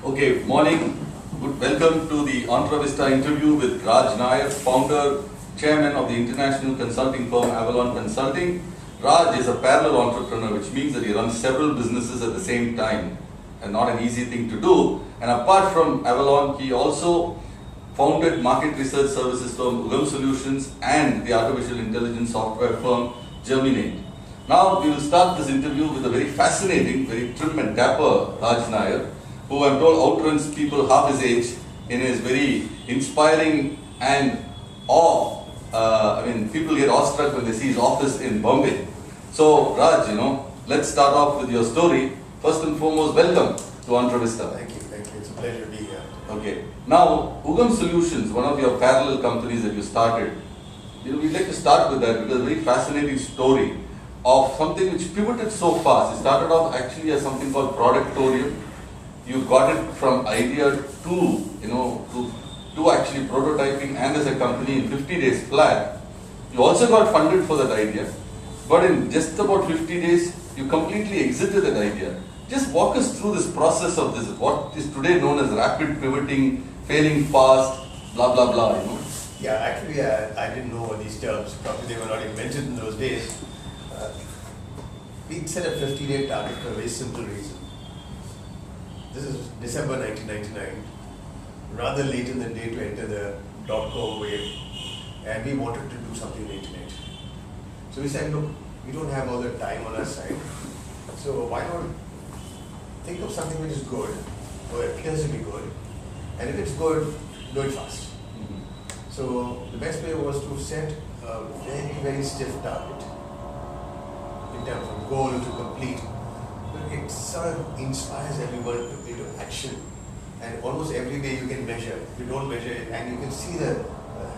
Okay, morning. Welcome to the Entrevista interview with Raj Nair, founder, chairman of the international consulting firm Avalon Consulting. Raj is a parallel entrepreneur, which means that he runs several businesses at the same time, and not an easy thing to do. And apart from Avalon, he also founded market research services firm Ugam Solutions and the artificial intelligence software firm Germinate. Now we will start this interview with a very fascinating, very trim and dapper Raj Nair, who I'm told outruns people half his age in his very inspiring and people get awestruck when they see his office in Bombay. So Raj, let's start off with your story. First and foremost, welcome to Entrevista. Thank you. It's a pleasure to be here. Okay. Now, Ugam Solutions, one of your parallel companies that you started, we'd like to start with that because it's a very fascinating story of something which pivoted so fast. It started off actually as something called Productorium. You got it from idea to actually prototyping and as a company in 50 days flat. You also got funded for that idea, but in just about 50 days, you completely exited that idea. Just walk us through this process of this, what is today known as rapid pivoting, failing fast, blah, blah, blah, Yeah, actually, I didn't know these terms. Probably they were not invented in those days. We set a 50-day target for a very simple reason. This is December 1999, rather late in the day to enter the .com wave, and we wanted to do something on the internet. So we said, look, we don't have all the time on our side, so why not think of something which is good, or appears to be good, and if it's good, do it fast. So the best way was to set a very, very stiff target in terms of goal to complete. But it sort of inspires everyone into action, and almost every day you can measure. If you don't measure it, and you can see the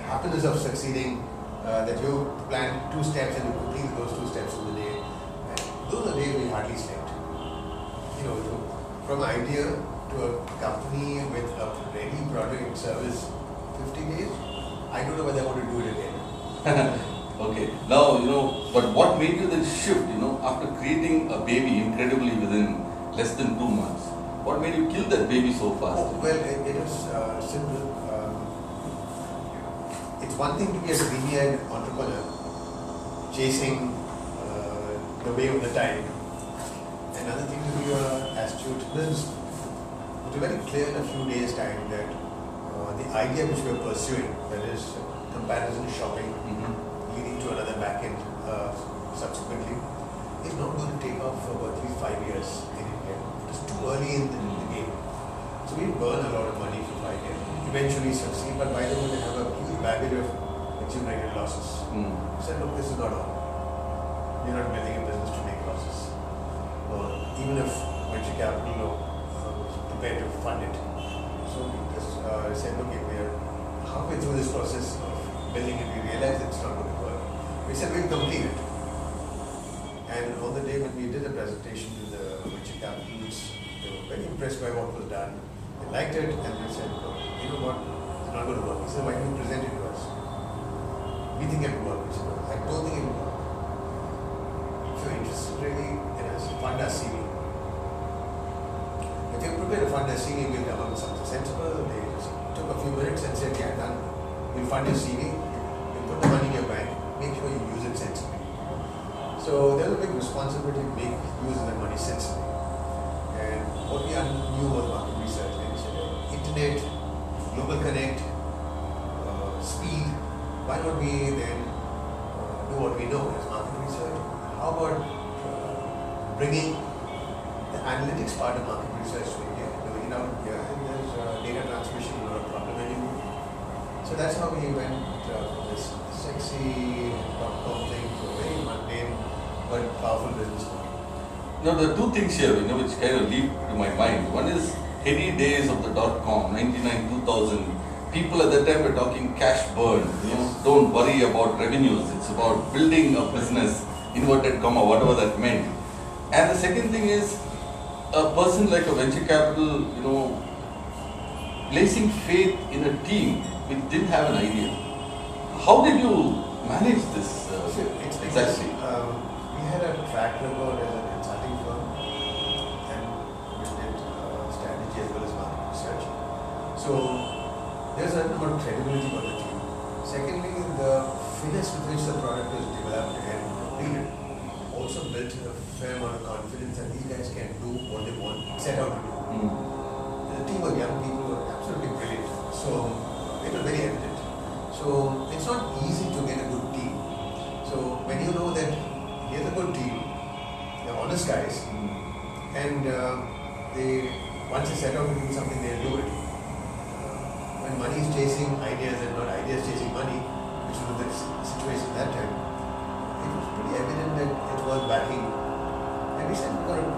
happiness of succeeding, that you plan 2 steps and you complete those 2 steps in the day. And those are days we hardly slept. From idea to a company with a ready product and service, 50 days, I don't know whether I want to do it again. Okay, now, but what made you then shift, after creating a baby incredibly within less than 2 months? What made you kill that baby so fast? Well, it was simple. It's one thing to be a green-eyed entrepreneur, chasing the wave of the tide. Another thing to be an astute business. It was very clear in a few days' time that the idea which we are pursuing, that is comparison shopping, leading to another back-end subsequently, is not going to take off for about 5 years in India. It is too early in the game. So we burn a lot of money for 5 years, eventually succeed, but by the way, we have a huge baggage of accumulated losses. We said, look, this is not all. We're not building a business to make losses. Even if venture capital was prepared to fund it. So we just said, okay, we are halfway through this process of building it, we realized it's not going to work. We said we'll complete it. And on the day when we did a presentation to the venture capitalists, they were very impressed by what was done. They liked it, and they said, you know what, it's not going to work. He said, why don't you present it to us? We think it will work. We said, I don't think it will work. If you're interested really in us, fund our CV. If you're prepared to fund our CV, we'll come up with something sensible. They just took a few minutes and said, yeah, done. We'll fund your CV, we'll put the money in your bank, make sure you use it sensibly. So there's a big responsibility to make use of that money sensibly. And what we knew was market research. And we said, internet, global connect, speed, why not we then do what we know as market research? How about bringing the analytics part of market research to India, doing it out here, and there's data transmission not a problem anymore. So that's how we went from this sexy .com thing to a very mundane but powerful business model. Now, there are 2 things here, which kind of leap to my mind. One is heady days of the .com, 99, 2000. People at that time were talking cash burn. Don't worry about revenues. It's about building a business, inverted comma, whatever that meant. And the second thing is a person like a venture capital, placing faith in a team which didn't have an idea. How did you manage this exactly? We had a track record as a consulting firm, and we did strategy as well as marketing. research. So there's a certain amount of credibility about the team. Secondly, the finesse with which the product is developed and completed also built a fair amount of confidence that these guys can do what they want, set out to do. The team of young people were absolutely brilliant. So it was very evident. So it's not easy to get a good team. So when you know that here's a good team, they're honest guys, and they once they set out to do something, they'll do it. When money is chasing ideas and not ideas chasing money, which was the situation at that time, it was pretty evident that it was backing. And we said we've got to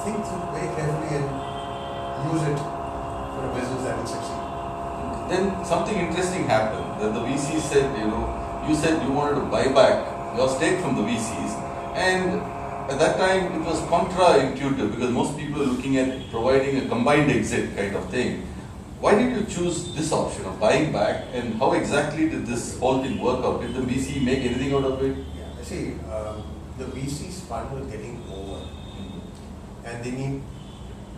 think through it very carefully and use it for a business that will succeed. Then something interesting happened. Then the VC said, you said you wanted to buy back your stake from the VCs, and at that time it was contra-intuitive because most people are looking at providing a combined exit kind of thing. Why did you choose this option of buying back, and how exactly did this whole thing work out? Did the VC make anything out of it? Yeah, see, the VC's fund was getting over, and they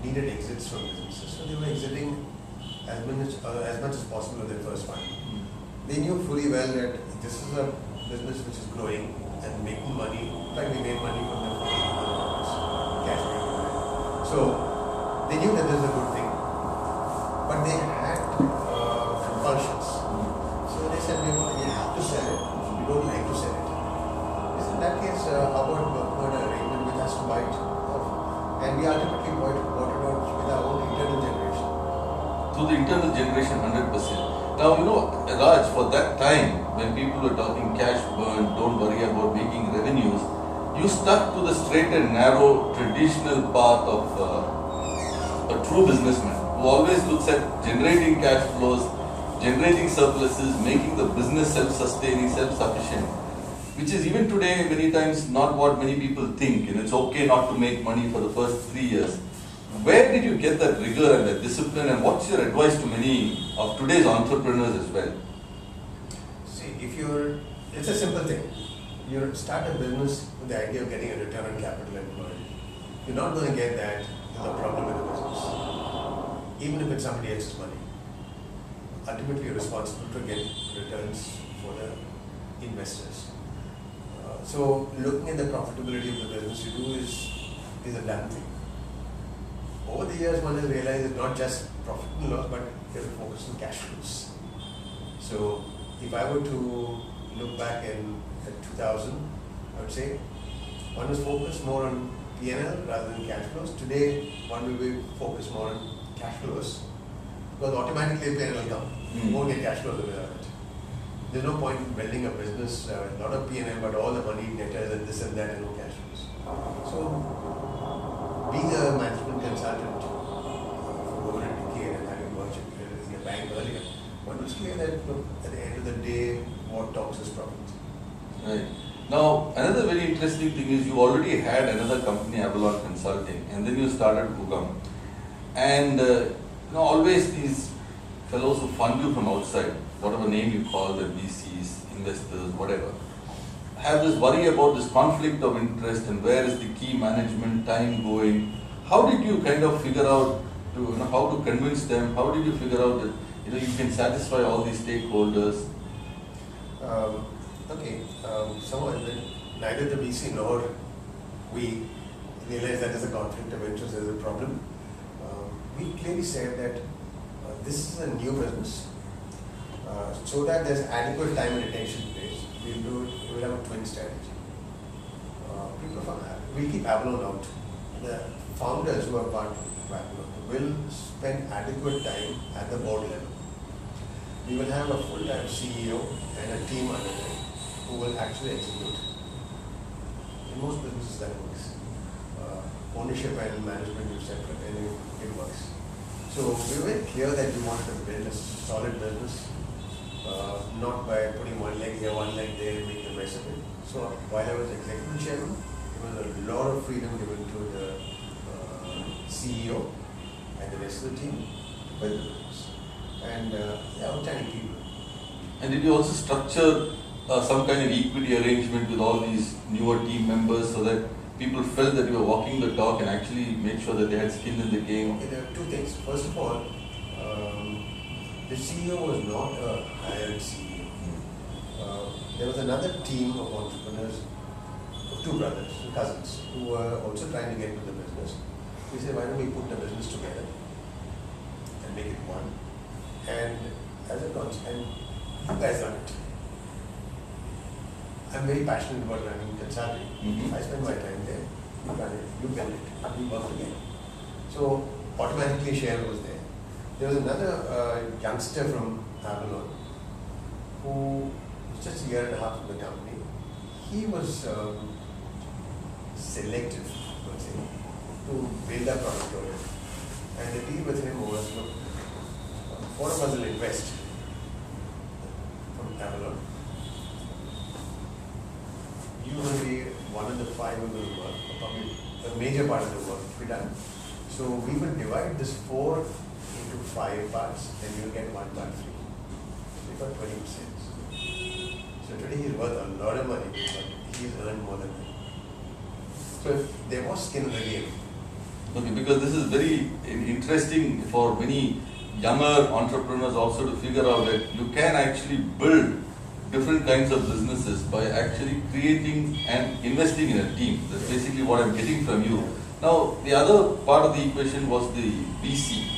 needed exits from businesses, so they were exiting as much as possible of their first fund. They knew fully well that this is a business which is growing and making money. In fact, we made money from them for $80 cash making. So they knew that this is a good thing, but they had compulsions. So they said, we have to sell it. We don't like to sell it. In that case, how about an arrangement which has to buy it off? And we ultimately bought it out with our own internal generation. Through the internal generation, 100%. Now, Raj, for that time, when people were talking cash burn, don't worry about making revenues, you stuck to the straight and narrow traditional path of a true businessman who always looks at generating cash flows, generating surpluses, making the business self-sustaining, self-sufficient, which is even today many times not what many people think. It's okay not to make money for the first 3 years. Where did you get that rigor and that discipline, and what's your advice to many of today's entrepreneurs as well? See, it's a simple thing. You start a business with the idea of getting a return on capital employed. You're not going to get that with a problem with the business, even if it's somebody else's money. Ultimately, you're responsible to get returns for the investors. So, looking at the profitability of the business you do is a damn thing. Over the years, one has realized it's not just profit and loss, but you have to focus on cash flows. So, if I were to look back at 2000, I would say one was focused more on P&L rather than cash flows. Today, one will be focused more on cash flows because automatically P&L will come. You won't get cash flows without it. There's no point in building a business, not a P&L, but all the money, debtors and this and that, and no cash flows. So, being a management consultant for over a decade and having worked in a bank earlier, one was clear that at the end of the day, what talks is profit. Right. Now, another very interesting thing is you already had another company, Avalon Consulting, and then you started Ugam. And always these fellows who fund you from outside, whatever name you call them, VCs, investors, whatever, have this worry about this conflict of interest and where is the key management time going. How did you kind of figure out how to convince them? How did you figure out that you can satisfy all these stakeholders? Neither the VC nor we realized that there's a conflict of interest, there's a problem. We clearly said that this is a new business, so that there's adequate time and attention placed. We'll have a twin strategy. We'll keep Avalon out. The founders who are part of Avalon will spend adequate time at the board level. We will have a full-time CEO and a team under them who will actually execute. In most businesses that works. Ownership and management is separate and it works. So we were very clear that we wanted to build a solid business, not by putting one leg here, one leg there, and make the rest of it. So while I was executive chairman, there was a lot of freedom given to the CEO and the rest of the team to build the business. And outstanding people. And did you also structure some kind of equity arrangement with all these newer team members so that people felt that you were walking the talk and actually made sure that they had skin in the game? Okay, there are two things. First of all, the CEO was not a hired CEO. There was another team of entrepreneurs, two brothers, cousins, who were also trying to get into the business. We said, why don't we put the business together and make it one? And as a concept, and you guys run it. I'm very passionate about running consulting. I spend my time there. You run it, you build it, we work together. So automatically share was there. There was another youngster from Avalon who was just a year and a half in the company. He was selective, I would say, to build our product order. And the deal with him was, look, four of us will invest from Avalon. You will be one of the five who will work, or probably a major part of the work to be done. So we will divide this 4 into 5 parts, and you'll get 1 part free. So we got 20%. So today he's worth a lot of money, but he's earned more than me. So if there was skin in the game. Okay, because this is very interesting for many younger entrepreneurs also to figure out that you can actually build different kinds of businesses by actually creating and investing in a team. That's basically what I'm getting from you. Now, the other part of the equation was the VC,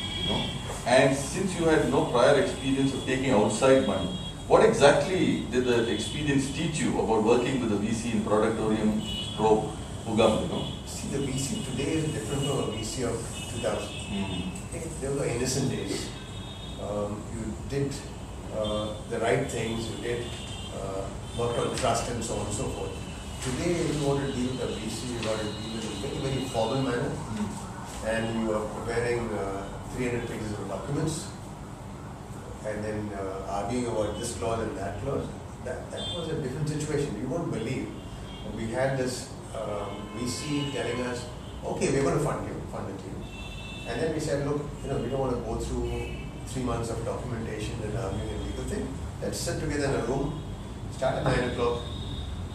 and since you had no prior experience of taking outside money, what exactly did the experience teach you about working with a VC in Productorium stroke Ugam, See, the VC today is different from a VC of 2000. Okay, they were innocent days. You did the right things, you did work on trust and so on and so forth. Today, if you want to deal with a VC, you got to deal with it in a very, very formal manner, and you are preparing 300 pages of documents, and then arguing about this clause and that clause. That was a different situation. You won't believe. We had this VC telling us, okay, we're going to fund the team. And then we said, look, we don't want to go through 3 months of documentation and arguing and legal thing. Let's sit together in a room, start at 9 o'clock.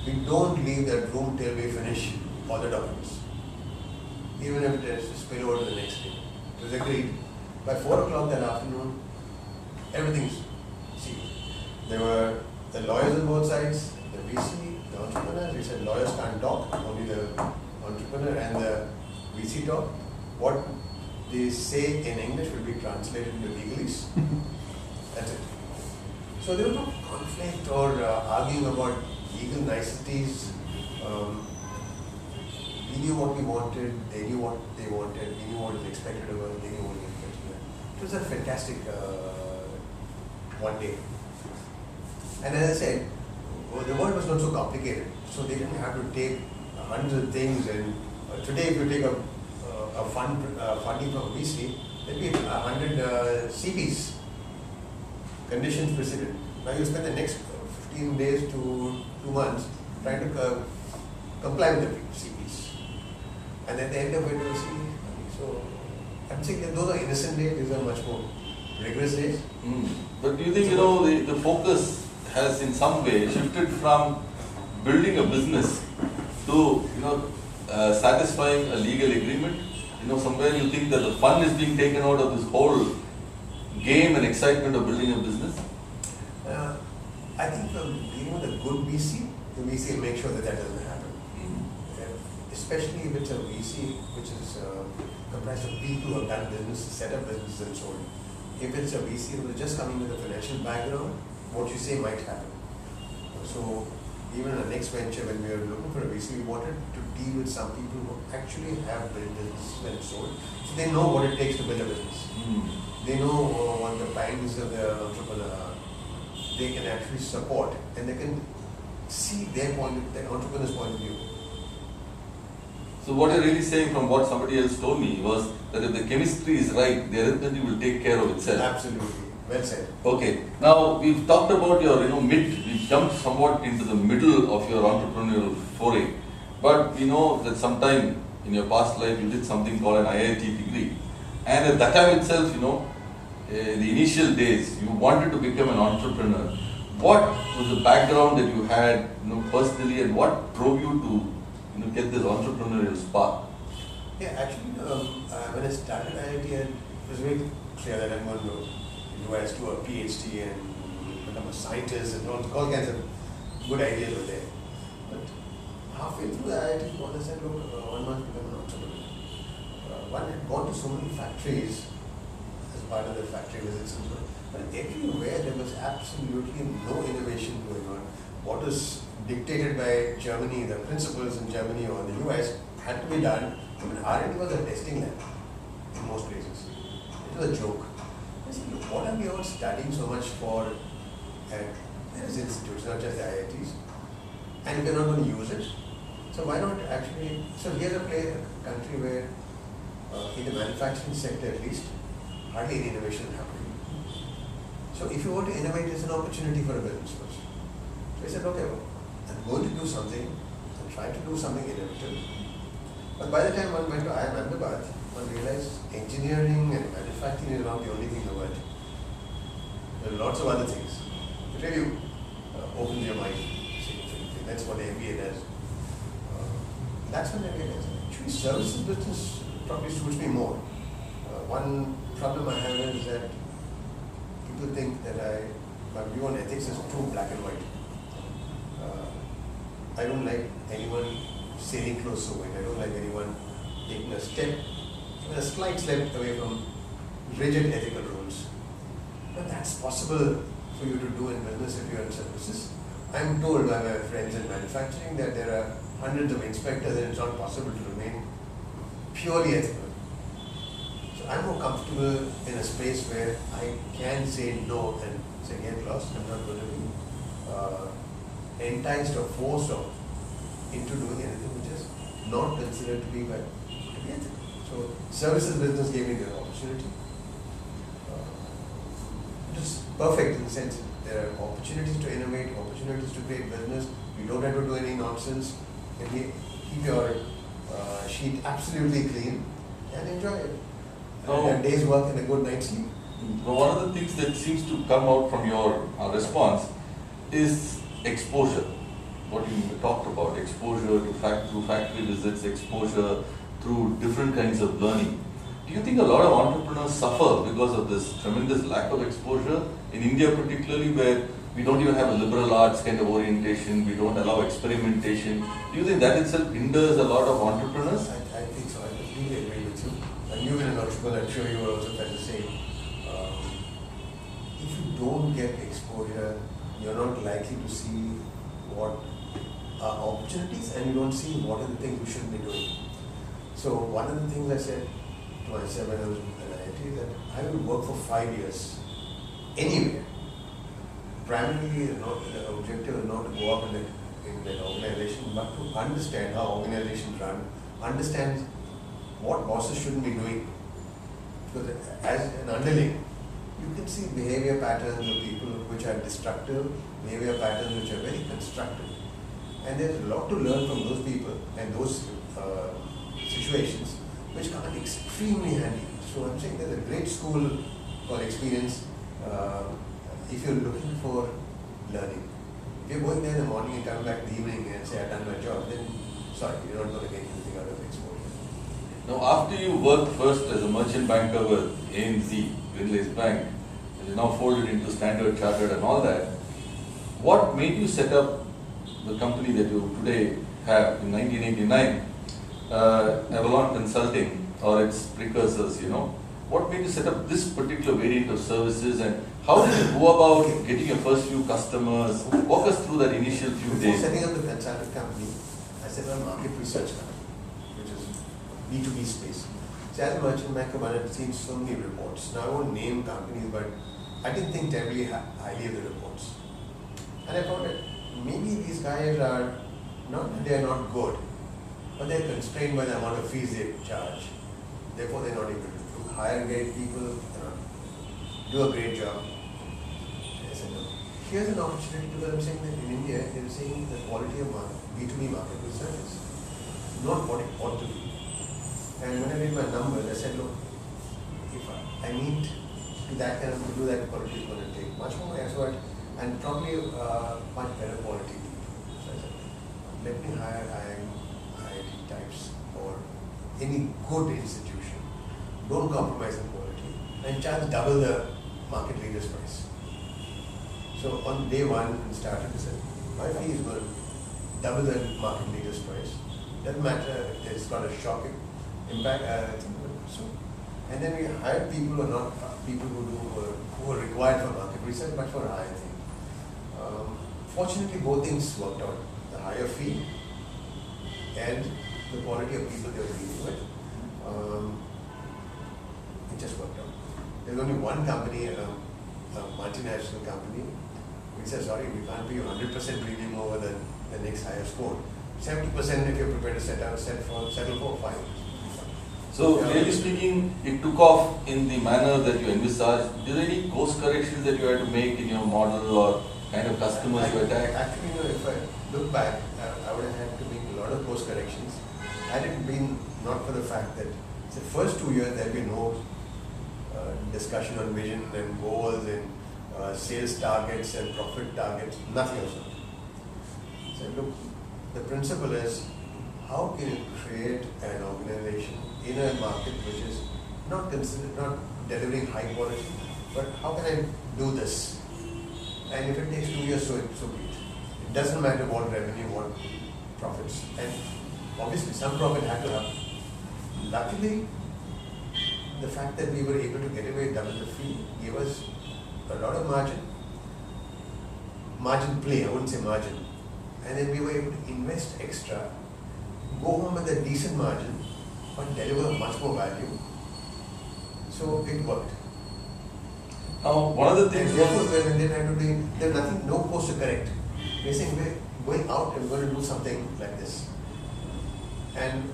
We don't leave that room till we finish all the documents. Even if it is to spill over to the next day. It was agreed. By 4 o'clock that afternoon, everything's sealed. There were the lawyers on both sides, the VC, the entrepreneurs. We said lawyers can't talk, only the entrepreneur and the VC talk. What they say in English will be translated into legalese. That's it. So there was no conflict or arguing about legal niceties. We knew what we wanted, they knew what they wanted, we knew what was expected of us, they knew what was expected of us. It was a fantastic one day. And as I said, the world was not so complicated, so they didn't have to take hundreds of things. And today, if you take a funding from VC, there'll be 100 CPs, conditions precedent. Now you spend the next 15 days to 2 months trying to comply with the CPs. And at the end of it, you see. So I'm saying that those are innocent days, these are much more rigorous days. But do you think, the focus has in some way shifted from building a business to, satisfying a legal agreement? Somewhere you think that the fun is being taken out of this whole game and excitement of building a business? I think dealing with a good VC, the VC will make sure that doesn't happen. Especially if it's a VC which is comprised of people who have done business, set up businesses and so on. If it's a VC who is just coming with a financial background, what you say might happen. So even in the next venture, when we were looking for a VC, we wanted to deal with some people who actually have built businesses and sold. So they know what it takes to build a business. They know what the pangs of the entrepreneur are. They can actually support and they can see their entrepreneur's point of view. So what you're really saying from what somebody else told me was that if the chemistry is right, the arithmetic will take care of itself. Absolutely. Well said. Okay. Now we've talked about your, we've jumped somewhat into the middle of your entrepreneurial foray. But we know that sometime in your past life you did something called an IIT degree. And at that time itself, in the initial days, you wanted to become an entrepreneur. What was the background that you had, personally, and what drove you to, get this entrepreneurial spark? Yeah, actually, when I started IIT, I was very clear that I'm going to US, do a PhD and become a scientist and all kinds of good ideas were there. But halfway through the IIT course, I said, look, one must become an entrepreneur. One had gone to so many factories as part of the factory visits and so on. But everywhere there was absolutely no innovation going on. What was dictated by Germany, the principles in Germany or the US had to be done. I mean, R&D was a testing lab in most places. It was a joke. I said, look, what are we all studying so much for at various institutes, not just the IITs? And we're not going to use it. So why not actually, so here's a country where in the manufacturing sector at least, hardly any innovation is happening. So if you want to innovate, it's an opportunity for a business person. So I said, okay, well, I'm going to do something, and try to do something innovative. But by the time one went to IIM Ahmedabad, one realized engineering and manufacturing is not the only thing in the world. There are lots of other things. It really opens your mind. That's what the MBA does. That's when I realized, actually services business probably suits me more. One problem I have is that people think that my view on ethics is too black and white. I don't like anyone sailing close to wind. I don't like anyone taking a step, even a slight step away from rigid ethical rules. But that's possible for you to do in business if you're in services. I'm told by my friends in manufacturing that there are hundreds of inspectors and it's not possible to remain purely ethical. So I'm more comfortable in a space where I can say no and say get lost. I'm not going to be enticed or forced into doing anything which is not considered to be ethical. So services business gave me the opportunity. It is perfect in the sense that there are opportunities to innovate, opportunities to create business. You don't have to do any nonsense. You can keep your sheet absolutely clean and enjoy it. And a day's work and a good night's sleep. One of the things that seems to come out from your response is exposure. What you talked about, exposure to through factory visits, exposure through different kinds of learning. Do you think a lot of entrepreneurs suffer because of this tremendous lack of exposure? In India particularly, where we don't even have a liberal arts kind of orientation, we don't allow experimentation. Do you think that itself hinders a lot of entrepreneurs? I think so. I completely agree with you. And you've been an entrepreneur, I'm sure you will also felt the same. If you don't get exposure, you're not likely to see what are opportunities and you don't see what are the things you should be doing. So one of the things I said to myself when I was in IIT is that I will work for 5 years anywhere. Primarily, the objective is not to go up in that organization, but to understand how organizations run, understand what bosses shouldn't be doing. Because as an underling, you can see behavior patterns of people which are destructive, behavior patterns which are very constructive. And there's a lot to learn from those people and those situations which come in extremely handy. So I'm saying there's a great school called experience if you're looking for learning. If you're going there in the morning and coming back in the evening and say I've done my job, then sorry, you're not going to get anything out of exposure. Now, after you worked first as a merchant banker with ANZ, Grindlays Bank, and you now folded into Standard Chartered and all that, what made you set up the company that you today have in 1989, Avalon Consulting, or its precursors, What made you set up this particular variant of services, and how did you go about getting your first few customers? Walk us through that initial few Before days. setting up the consulting company, I set up a market research company, which is B2B space. So as a merchant banker, I had seen so many reports. Now I won't name companies, but I didn't think terribly highly of the reports. And I found that maybe these guys are they are not good, but they're constrained by the amount of fees they charge. Therefore, they're not able to hire great people, do a great job. I said, no. Here's an opportunity because I'm saying that in India, they're saying the quality of B2B market research is not what it ought to be. And when I did my numbers, I said, look, if I need to that kind of to do that quality is going to take much more effort and probably much better quality. So I said, let me hire IIT types or any good institution. Don't compromise on quality. and charge double the market leader's price. So on day one, we started to say, my fee is going to double the market leader's price. Doesn't matter if it's got a shocking impact. And then we hired people who are not people who are required for market research, but for a higher fee. Fortunately, both things worked out. The higher fee and the quality of people they were dealing with. It just worked out. There's only one company, a multinational company, which says, sorry, we can't pay you 100% premium over the next highest score. 70% if you're prepared to settle for 5. So, really speaking, it took off in the manner that you envisaged. Did there any course corrections that you had to make in your model or kind of customers you attacked? Actually, if I look back, I would have had to make a lot of course corrections. Had it been not for the fact that the first 2 years there had been no discussion on vision and goals and sales targets and profit targets, nothing else. So look, the principle is how can you create an organization in a market which is not delivering high quality, but how can I do this? And if it takes 2 years, so be it. It doesn't matter what revenue, what profits. And obviously some profit had to happen. Luckily, the fact that we were able to get away double the fee gave us a lot of margin play, I wouldn't say margin. And then we were able to invest extra, go home with a decent margin, but deliver much more value. So it worked. Now, one of the things and therefore, when they tried to do, there's nothing, no course to correct. We're saying we're going out and we're going to do something like this. And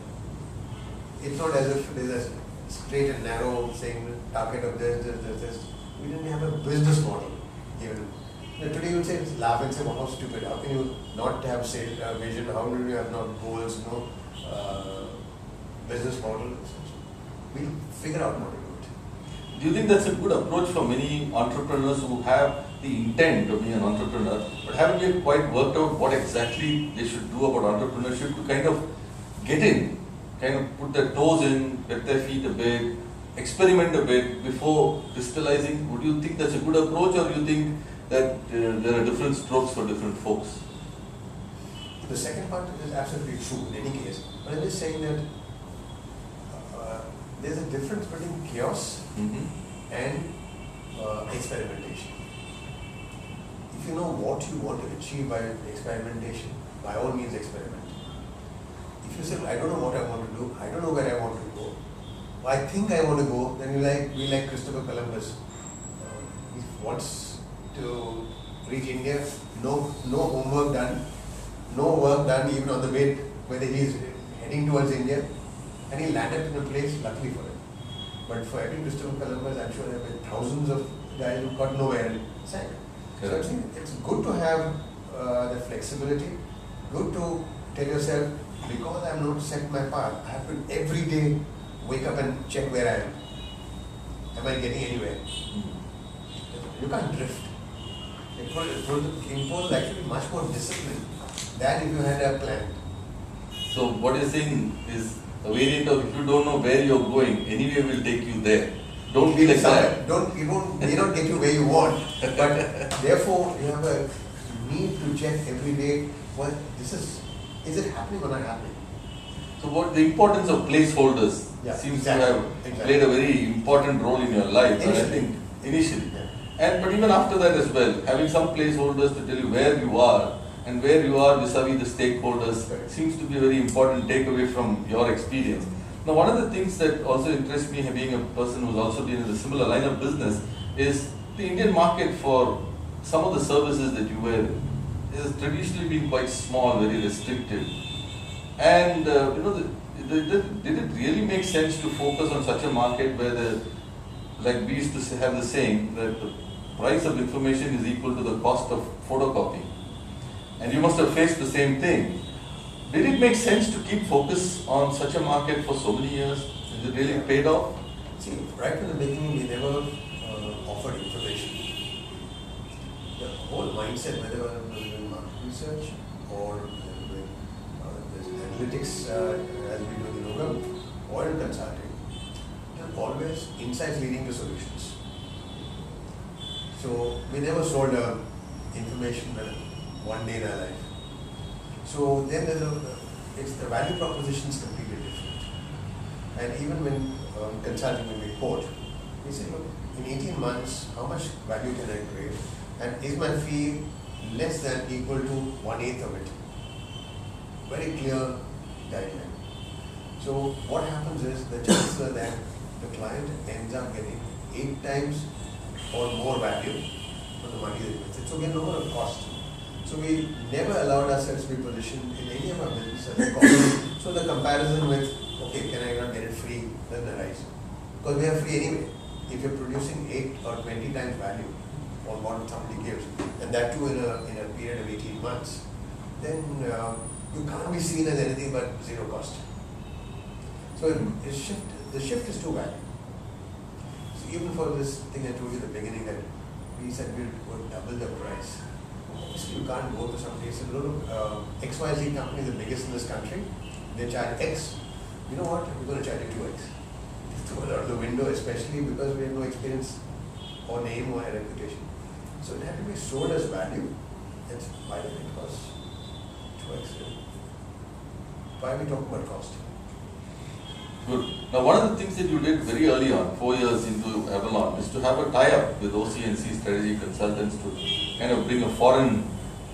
it's not as if there's a straight and narrow saying target of this. We didn't have a business model even. Today you say, laugh and say, well, how stupid, how can you not have sales vision, how do you have not goals, no business model? We'll figure out how to do it. Do you think that's a good approach for many entrepreneurs who have the intent of being an entrepreneur, but haven't yet quite worked out what exactly they should do about entrepreneurship to kind of get in, kind of put their toes in, wet their feet a bit, experiment a bit before crystallizing? Would you think that's a good approach, or do you think that there are different strokes for different folks? The second part is absolutely true in any case, but I'm just saying that there's a difference between chaos and experimentation. If you know what you want to achieve by experimentation, by all means experiment. If you say, I don't know what I want to do, I don't know where I want to go, I think I want to go, then we like Christopher Columbus. He wants to reach India, no homework done, no work done even on the way whether he is heading towards India, and he landed in a place, luckily for him. But for every Christopher Columbus, I'm sure there have been thousands of guys who got nowhere and sank. So I think it's good to have the flexibility, good to tell yourself, because I'm not set my path, I have to every day wake up and check where I am. Am I getting anywhere? You can't drift. It will impose actually much more discipline than if you had a plan. So what you're saying is a variant of, if you don't know where you're going, anyway will take you there. Don't be like that. May not get you where you want, but therefore you have a need to check every day, well, is it happening or not happening? So what the importance of placeholders seems to have played a very important role in your life, I think, initially. Yeah. But even after that as well, having some placeholders to tell you where you are and where you are vis-a-vis the stakeholders seems to be a very important takeaway from your experience. Now, one of the things that also interests me, being a person who's also been in a similar line of business, is the Indian market for some of the services that you were in has traditionally been quite small, very restrictive. And did it really make sense to focus on such a market where like we used to have the saying that the price of information is equal to the cost of photocopying? And you must have faced the same thing. Did it make sense to keep focus on such a market for so many years? Is it really paid off? See, right from the beginning, we never offered information. The whole mindset, whether we're doing market research or analytics as we do in Ugam or in consulting, always insights leading to solutions. So we never sold information one day in our life. So then it's the value proposition is completely different. And even when consulting, when we quote, we say, look, in 18 months, how much value can I create? And is my fee less than equal to 1/8 of it? Very clear guideline. So what happens is the chances are that the client ends up getting 8 times or more value for the money that he invested. So we have no more cost. So we never allowed ourselves to be positioned in any of our business as a cost. So the comparison with, okay, can I not get it free, doesn't arise. Because we are free anyway. If you're producing 8 or 20 times value on what somebody gives, and that too in a period of 18 months, then you can't be seen as anything but zero cost. So the shift is too bad. So even for this thing I told you at the beginning that we said we would double the price. Obviously you can't go to some place and look, XYZ company is the biggest in this country, they charge X. You know what, we're going to charge you 2X. Throw it out the window, especially because we have no experience or name or reputation. So it had to be sold as value. That's why the it costs 2X. Why are we talking about cost? Good. Now, one of the things that you did very early on, 4 years into Avalon, is to have a tie-up with OC&C Strategy Consultants to kind of bring a foreign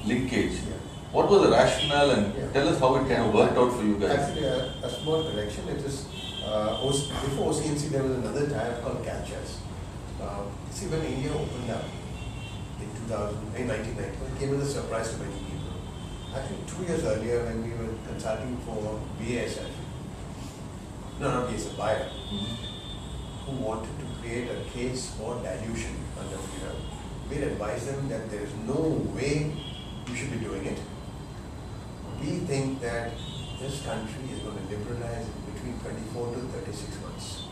linkage. Yeah. What was the rationale, and tell us how it kind of worked out for you guys? Actually, a small correction. It is before OC&C there was another tie-up called Catchers. See, when India opened up in 1990, it came as a surprise to many people. Actually, 2 years earlier, when we were consulting for BASF, no, not BASF, Bayer, who wanted to create a case for dilution under FIRA, we advised them that there is no way you should be doing it. We think that this country is going to liberalize in between 24 to 36 months.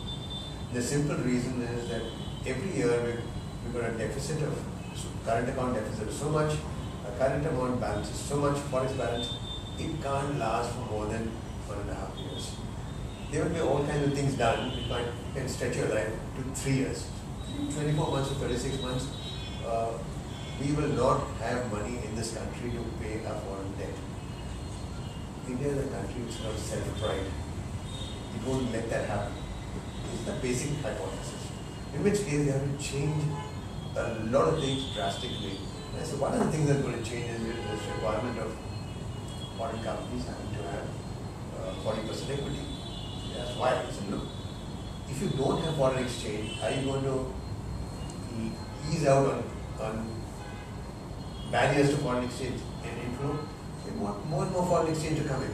The simple reason is that every year we've got a deficit of, current account deficit of so much, a current amount balance is so much, forex balance, it can't last for more than 1.5 years. There will be all kinds of things done. You can stretch your life to 3 years. 24 months to 36 months, we will not have money in this country to pay our foreign debt. India is a country which has self-pride. It won't let that happen. It's the basic hypothesis. In which case, they have to change a lot of things drastically. And so one of the things that's going to change is this requirement of foreign companies having to have 40% equity. That's why. So look, if you don't have foreign exchange, are you going to ease out on barriers to foreign exchange and inflow? We want more and more foreign exchange to come in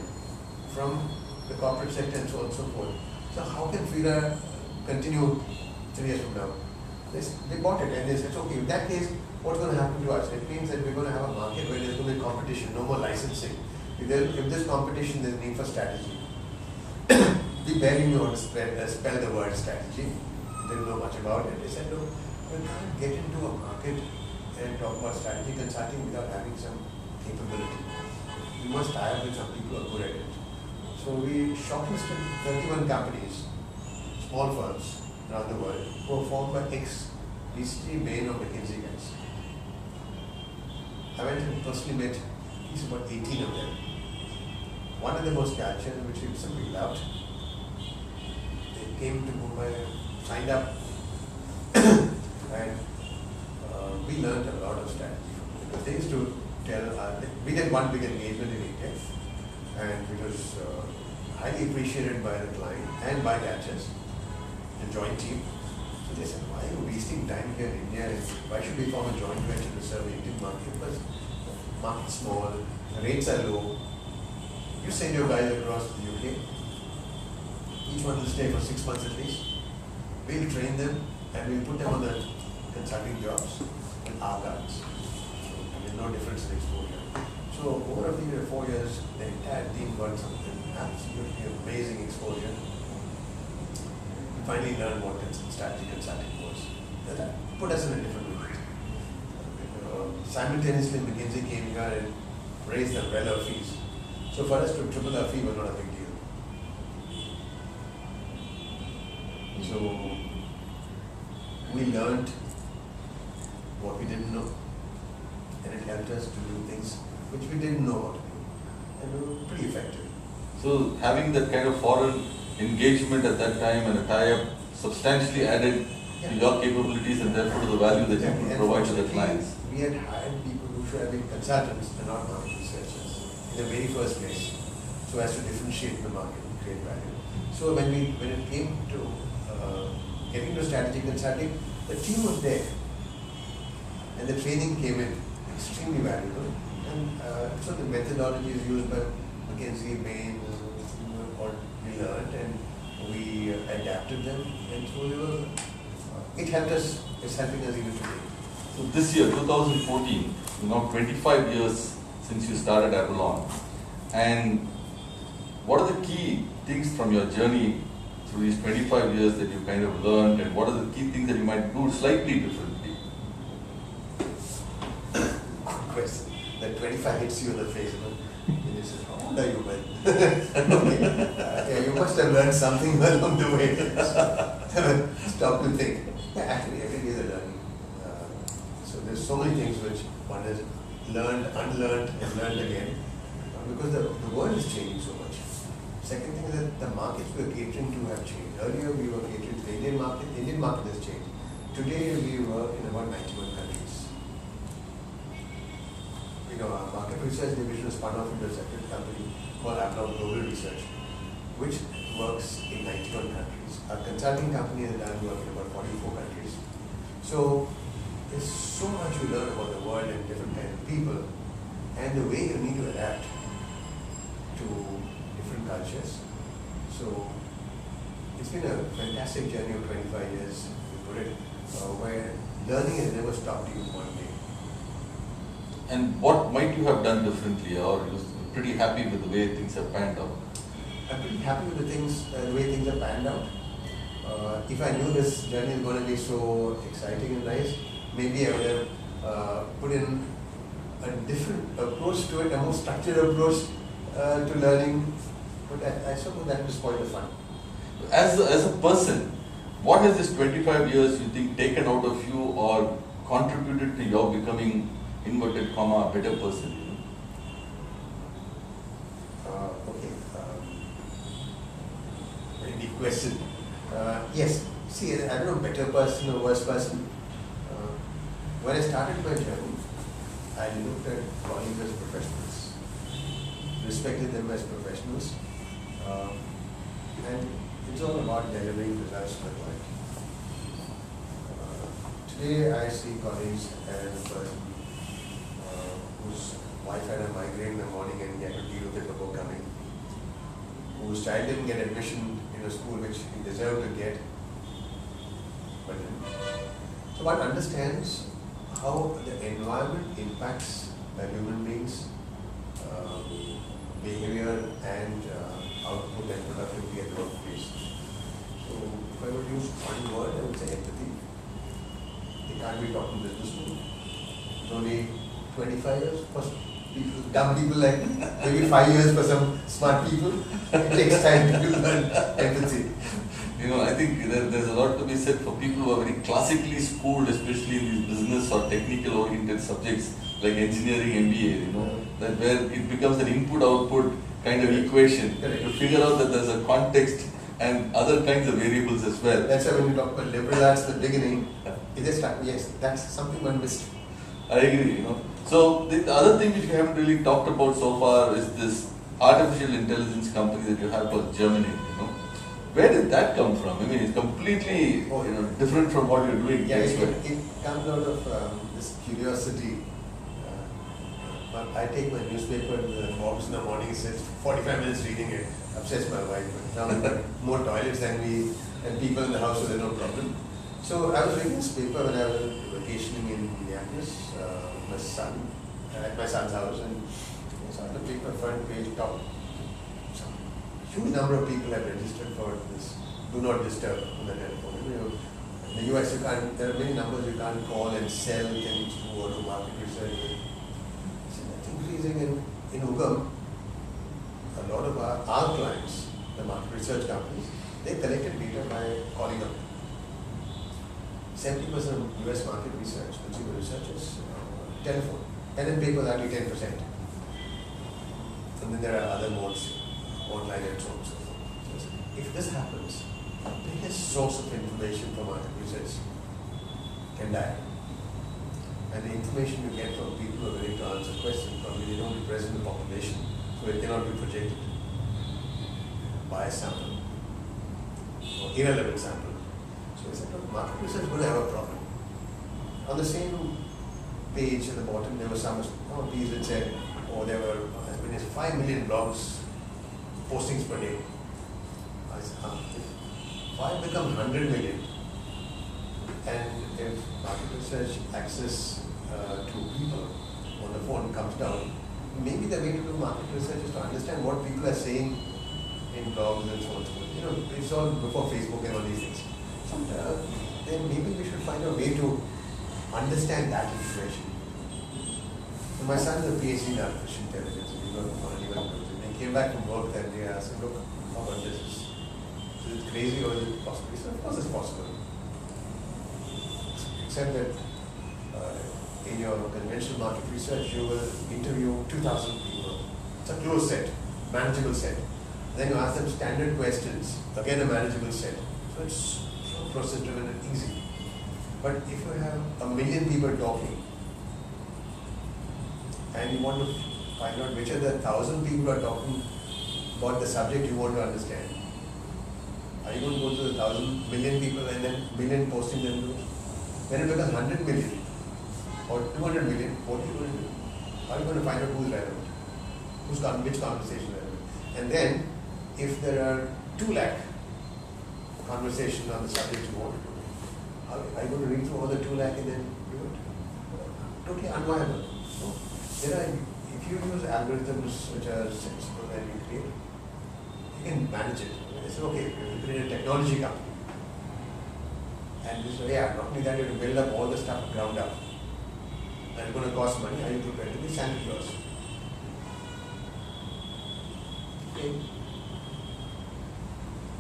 from the corporate sector and so on and so forth. So how can FIRA continue 3 years from now? They bought it and they said, okay, in that case, what's going to happen to us? It means that we're going to have a market where there's going to be competition, no more licensing. If there's competition, there's need for strategy. We barely know how to spell the word strategy. Didn't know much about it. They said, no, we can't get into a market and talk about strategy consulting without having some capability. We must tie up with some people who are good at it. So we shortlisted 31 companies, small firms around the world, who were formed by ex-BCG, Bain or McKinsey guys. I went and personally met at least about 18 of them. One of them was Catcher, which we simply loved. They came to Mumbai, signed up, and we learned a lot of strategy from them. Because they used to tell, we did one big engagement in India, and it was highly appreciated by the client and by Catchers, the joint team. So they said, why are you wasting time here in India? And why should we form a joint venture to serve the Indian market? Because the market's small, the rates are low. You send your guys across to the UK, each one will stay for 6 months at least. We'll train them and we'll put them on the consulting jobs with our guys. There's no difference in exposure. So over a period of 4 years, the entire team got something absolutely amazing exposure. We finally learned what strategy consulting was. That put us in a different way. Simultaneously, McKinsey came here and raised the umbrella fees. So for us to triple our fee was not a big deal. So we learned what we didn't know, and it helped us to do things which we didn't know how to do, and we were pretty effective. So having that kind of foreign engagement at that time and a tie-up substantially added to your capabilities and therefore to the value that you could provide to the clients. We had hired people who should have been consultants and not market researchers in the very first place, so as to differentiate the market and create value. So when it came to getting to strategic consulting, the team was there, and the training came in extremely valuable. And so the methodologies used by McKinsey, Bain, what we learned, and we adapted them, and so it helped us. It's helping us even today. So this year, 2014, now 25 years since you started Avalon, and what are the key things from your journey through these 25 years that you kind of learned, and what are the key things that you might do slightly differently? Good question. That 25 hits you in the face, and you say, how old are you, man? Okay. You must have learned something along the way. Stop to think. Yeah, actually, every day is a learning. So there's so many things which one has learned, unlearned, and learned again, because the world is changing so much. Second thing is that the markets we are catering to have changed. Earlier we were catering to the Indian market. The Indian market has changed. Today we work in about 91 countries. Our market research division is spun off into a separate company called Avalon Global Research, which works in 91 countries. Our consulting company has done work in about 44 countries. So there's so much you learn about the world and different kinds of people, and the way you need to adapt to different cultures. So it's been a fantastic journey of 25 years, to put it, where learning has never stopped you one day. And what might you have done differently, or you're pretty happy with the way things have panned out? I'm pretty happy with the way things have panned out. If I knew this journey is going to be so exciting and nice, maybe I would have put in a different approach to it, a more structured approach to learning. But I suppose that was quite the fun. As a person, what has this 25 years you think taken out of you or contributed to your becoming, inverted comma, a better person? Okay. Very deep question. Yes. See, I don't know, better person or worse person. When I started my journey, I looked at colleagues as professionals, respected them as professionals, and it's all about delivering results to the client. Today I see colleagues as a person whose wife had a migraine in the morning and he had to deal with it before coming, whose child didn't get admission in a school which he deserved to get, but didn't. So one understands how the environment impacts human beings, behavior and output and productivity at the workplace. So if I would use one word, I would say empathy. It can't be taught in business school. It's only 25 years for people, dumb people like me, maybe 5 years for some smart people. It takes time to learn empathy. I think there's a lot to be said for people who are very classically schooled, especially in these business or technical oriented subjects like engineering, MBA, that where it becomes an input-output kind of equation to figure out that there's a context and other kinds of variables as well. That's why when you talk about liberal arts at the beginning, it is yes, that's something one missed. I agree, So the other thing which we haven't really talked about so far is this artificial intelligence company that you have called Germany, Where did that come from? I mean, it's completely different from what you're doing. Yeah, it comes out of this curiosity. I take my newspaper in the box in the morning, it says 45 minutes reading it, upsets my wife. But now we've got more toilets than people in the house, so there's no problem. So I was reading this paper when I was vacationing in Minneapolis with my son, at my son's house, and I saw the paper front page top. Huge number of people have registered for this do not disturb on the telephone. In the US, there are many numbers you can't call and sell things to or to market research. So that's increasing in Ugam. A lot of our clients, the market research companies, they collected data by calling up 70% of US market research, consumer research is telephone. Pen and paper is only 10%. And then there are other modes, online and so on and so forth. So if this happens, the biggest source of information for market research can die. And the information you get from people who are willing to answer questions, probably they don't represent the population, so it cannot be projected by a sample or irrelevant sample. So I said, look, market research will have a problem. On the same page at the bottom, there were some piece that said, oh, there were as many as 5 million blogs postings per day. I said, if 5 become 100 million, and if market research access to people on the phone comes down, maybe the way to do market research is to understand what people are saying in blogs and so on and so forth. You know, it's all before Facebook and all these things. So then maybe we should find a way to understand that information. So my son is a PhD in artificial intelligence, and he got and he came back from work that day and asked him, look, how about this? Is it crazy or is it possible? He said, of course it's possible. Except that in your conventional market research, you will interview 2,000 people. It's a closed set, manageable set. Then you ask them standard questions, again a manageable set. So it's process driven and easy. But if you have 1 million people talking, and you want to find out which of the 1,000 people are talking about the subject you want to understand, are you going to go to the 1,000 million people and then million posting them to? When it becomes 100 million or 200 million, what are you going to do? How are you going to find out who's relevant? Which conversation relevant? And then, if there are 2 lakh conversations on the subject you want to do, are you going to read through all the 2 lakh and then do it? Totally unviable. So, if you use algorithms which are sensible and you create, you can manage it. They say, okay, you create a technology company. And this way, not only that, you have to build up all the stuff ground up. And it's going to cost money. Are you prepared to be Santa Claus? Okay.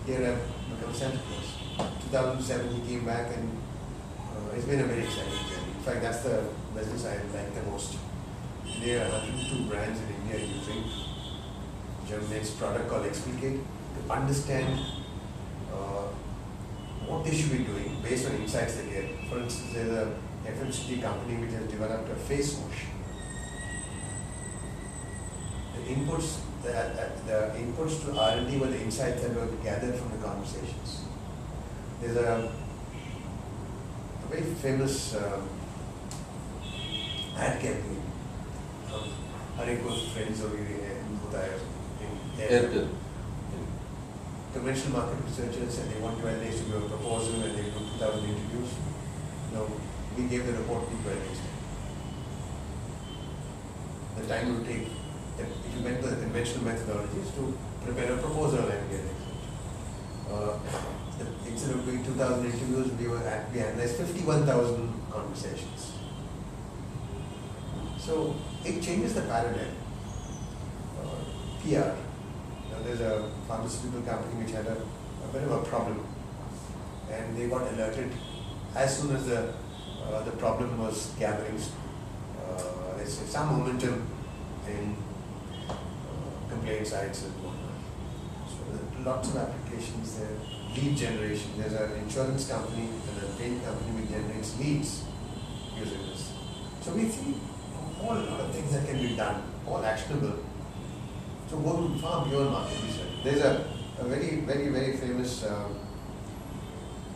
Here I have become Santa Claus. 2007 he came back and it's been a very exciting journey. In fact, that's the business I like the most. There are 102 brands in India using Germany's product called Explicate to understand what they should be doing based on insights they get. For instance, there's a FMCG company which has developed a face wash. The inputs to R&D were the insights that were gathered from the conversations. There's a very famous ad campaign. Hariko's friends over here in Airtel. Conventional market researchers said they want 12 days to do a proposal and they do 2,000 interviews. No, we gave the report in 12 days. The time it would take, if you went to the conventional methodologies to prepare a proposal and get it. Instead of doing 2,000 interviews, we analyzed 51,000 conversations. So it changes the paradigm. PR. There's a pharmaceutical company which had a bit of a problem, and they got alerted as soon as the problem was gathering. Let's say some momentum in complaint sites and whatnot. So there are lots of applications there. Lead generation. There's an insurance company and a paint company which generates leads using this. So we see a whole lot of things that can be done, all actionable. So going far beyond market research. There's a very, very, very famous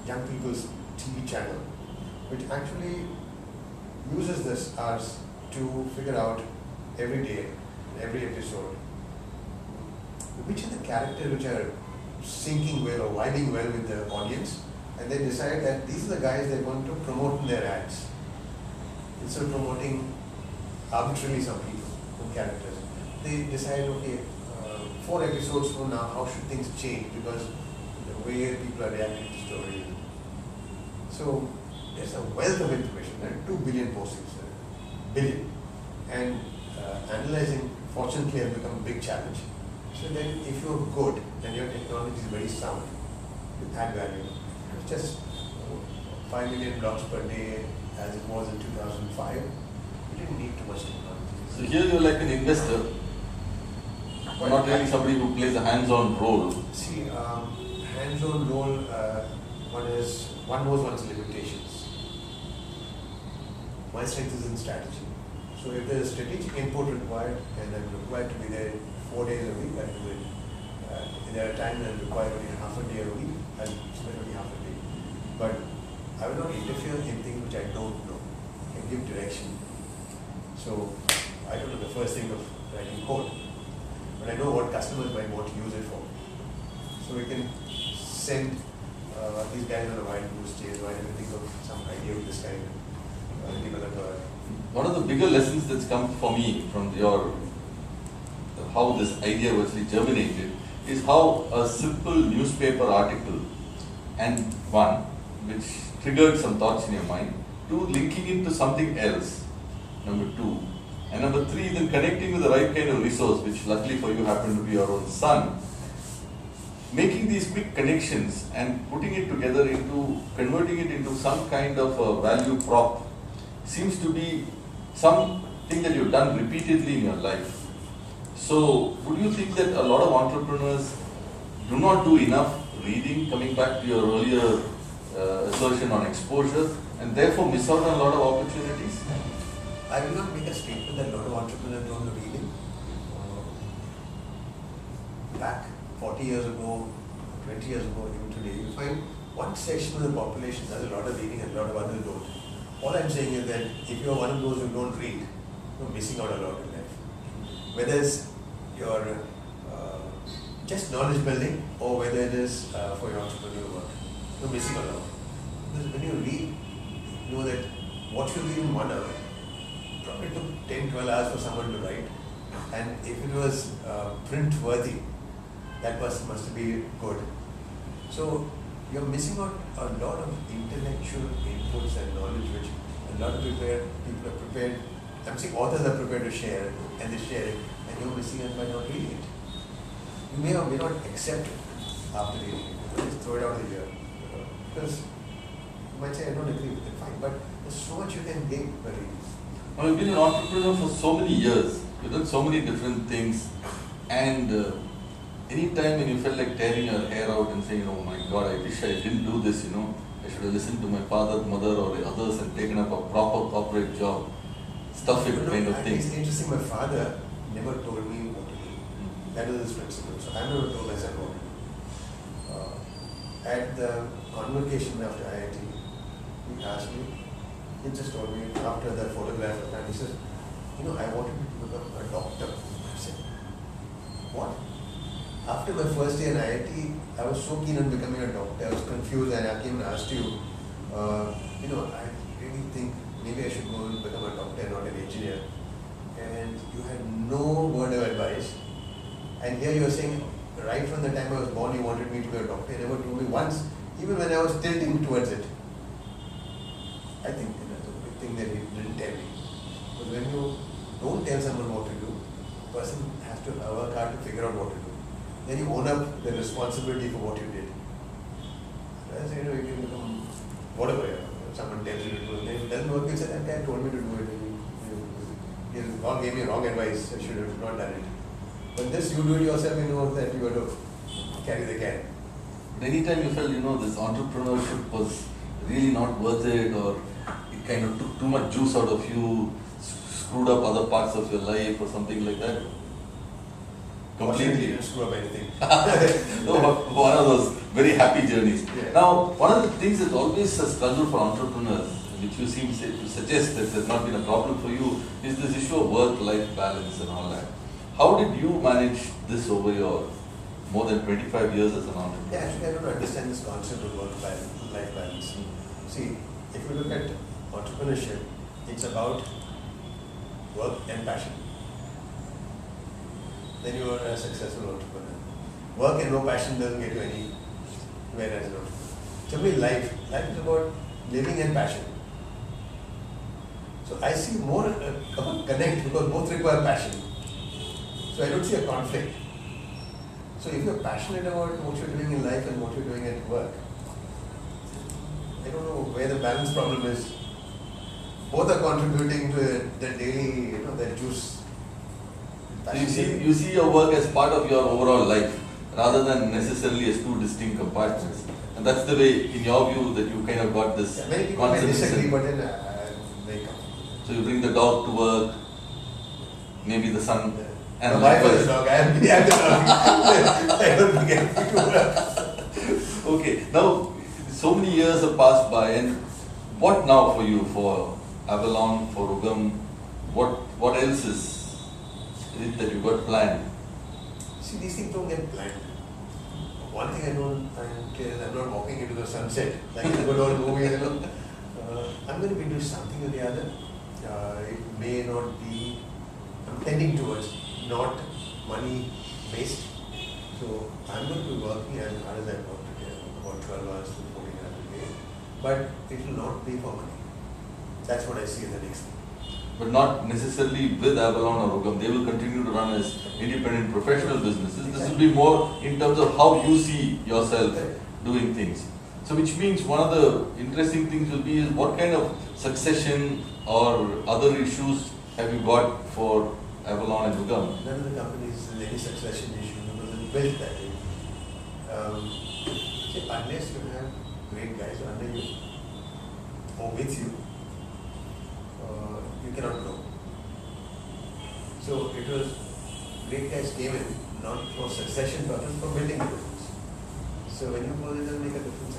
young people's TV channel which actually uses this as to figure out every day, every episode, which are the characters which are syncing well or vibing well with the audience, and they decide that these are the guys they want to promote in their ads. Instead of promoting arbitrarily some people, some characters, they decide, okay, 4 episodes from now, how should things change because the way people are reacting to stories. So there's a wealth of information. There are 2 billion postings, billion, and analyzing, fortunately, has become a big challenge. So then, if you're good and your technology is very sound, you add value. It's just 5 million blocks per day as it was in 2005, we didn't need too much technology. So here you're like an investor, not really somebody who plays a hands-on role. See, hands-on role, one knows one's limitations. My strength is in strategy. So if there is strategic input required and I'm required to be there 4 days a week, I'll do it. There are times I'm required only half a day a week, I'll spend only half a day. But I will not interfere in things which I don't know. I can give direction. So I don't know the first thing of writing code, but I know what customers might want to use it for. So we can send these guys on a wild goose chase. Why don't you think of some idea of this kind? Develop One of the bigger lessons that's come for me from your how this idea was actually germinated is how a simple newspaper article and one which triggered some thoughts in your mind, two, linking it to something else, number two, and number three, then connecting with the right kind of resource, which luckily for you happened to be your own son. Making these quick connections and putting it together into, converting it into some kind of a value prop seems to be something that you've done repeatedly in your life. So, would you think that a lot of entrepreneurs do not do enough reading, coming back to your earlier assertion on exposure, and therefore miss out on a lot of opportunities? I will not make a statement that a lot of entrepreneurs don't do reading. Back 40 years ago, 20 years ago, even today, you find one section of the population does a lot of reading and a lot of others don't. All I'm saying is that if you're one of those who don't read, you're missing out a lot in life. Whether it's your just knowledge building or whether it is for your entrepreneurial work, you're missing a lot. Because when you read, you know that what you read in 1 hour probably took 10, 12 hours for someone to write. And if it was print worthy, that person must be good. So you're missing out a lot of intellectual inputs and knowledge which a lot of people are prepared, I'm saying authors are prepared to share, and they share it, and you're missing it by not reading it. You may or may not accept it after reading it. Just throw it out of the ear. Because you might say, I don't agree with it, fine, but there's so much you can gain by reading. Now, you've been an entrepreneur for so many years, you've done so many different things, and any time when you felt like tearing your hair out and saying, oh my God, I wish I didn't do this, I should have listened to my father, mother or others and taken up a proper corporate job, stuff it kind of thing. It's interesting, my father never told me what to do. That was his principle. So I never told myself what to do. At the convocation after IIT, he asked me, he just told me after the photograph of that, he says, I wanted to become a doctor. I said, what? After my first year in IIT, I was so keen on becoming a doctor. I was confused and I came and asked you, I really think maybe I should go and become a doctor, not an engineer. And you had no word of advice. And here you are saying, right from the time I was born, you wanted me to be a doctor. You never told me once, even when I was tilting towards it. I think that's a big thing that he didn't tell me. Because when you don't tell someone what to do, the person has to work hard to figure out what to do. Then you own up the responsibility for what you did. I say, you can become whatever, someone tells you to do it. Then it doesn't work, you say, that guy told me to do it. He gave me wrong advice, I should have not done it. But this, you do it yourself, you know that you got to carry the can. But anytime you felt, this entrepreneurship was really not worth it, or it kind of took too much juice out of you, screwed up other parts of your life or something like that? Completely. Didn't screw up anything. No, one of those very happy journeys. Yeah. Now, one of the things that's always a struggle for entrepreneurs, which you seem to suggest that has not been a problem for you, is this issue of work-life balance and all that. How did you manage this over your more than 25 years as an entrepreneur? Yeah, actually, I don't understand this concept of work-life balance. See, if you look at entrepreneurship, it's about work and passion. Then you are a successful entrepreneur. Work and no passion doesn't get you anywhere as an entrepreneur. Simply life is about living and passion. So I see more about connect because both require passion. So I don't see a conflict. So if you're passionate about what you're doing in life and what you're doing at work, I don't know where the balance problem is. Both are contributing to the daily, the juice. So you see your work as part of your overall life, rather than necessarily as two distinct compartments. And that's the way, in your view, that you kind of got this Yeah, many people may disagree, but then they come. So you bring the dog to work, maybe the son, and My wife was a dog. I am the dog. I don't think anything to work. Okay, now so many years have passed by, and what now for you, for Avalon, for Ugam? What else is it that you got planned? See, these things don't get planned. One thing I'm clear is I'm not walking into the sunset like in the good old movie. I'm going to be doing something or the other. It may not be. I'm tending towards not money based. So I'm going to be working as hard as I work today, about 12 hours to 14 hours a day. But it will not be for money. That's what I see in the next thing. But not necessarily with Avalon or Ugam. They will continue to run as independent professional businesses. This will be more in terms of how you see yourself doing things. So which means one of the interesting things will be is what kind of succession or other issues have you got for Avalon and Ugam? None of the companies has any succession issue because it's built that way. See, unless you have great guys under you or with you, you cannot grow. So it was great guys came in not for succession purpose, for building the business. So when you go, it doesn't make a difference.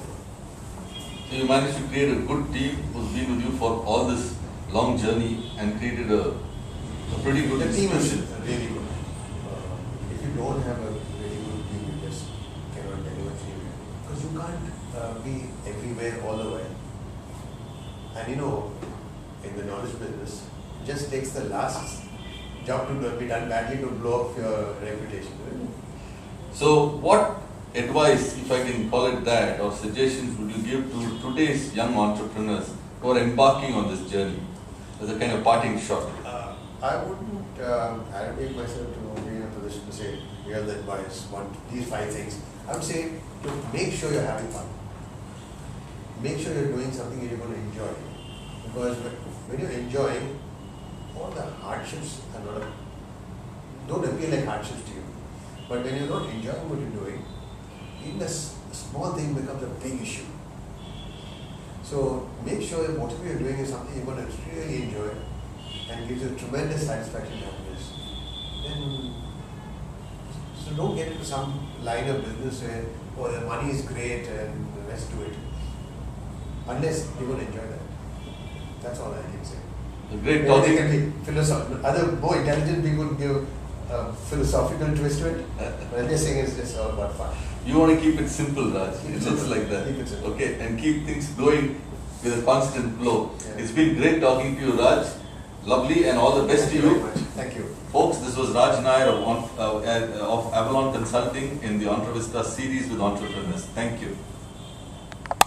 So you managed to create a good team who's been with you for all this long journey and created a pretty good The team is institution. really good. If you don't have a really good team, you just cannot deliver anywhere. Because you can't be everywhere all the way. And in the knowledge business, it just takes the last job to be done badly to blow up your reputation. Right? So what advice, if I can call it that, or suggestions would you give to today's young entrepreneurs who are embarking on this journey as a kind of parting shot? I wouldn't arrogate myself to be in a position to say, here's the advice, these 5 things. I would say to make sure you're having fun. Make sure you're doing something that you're going to enjoy. Because when you're enjoying, all the hardships don't appear like hardships to you. But when you're not enjoying what you're doing, even a small thing becomes a big issue. So make sure that whatever you're doing is something you're going to really enjoy and gives you tremendous satisfaction and happiness. So don't get into some line of business where the money is great and let's do it. Unless you're going to enjoy that. That's all I can say. A great Maybe topic. they can be philosophical. Other more intelligent people give a philosophical twist to it. But I'm just saying it's just all about fun. You want to keep it simple, Raj. Keep it It looks simple. like that. Keep it simple. Okay, and keep things going with a constant flow. Yeah. It's been great talking to you, Raj. Lovely, and all the best Thank to you you. very much. Thank you. Folks, this was Raj Nair of Avalon Consulting in the Entrevista series with entrepreneurs. Thank you.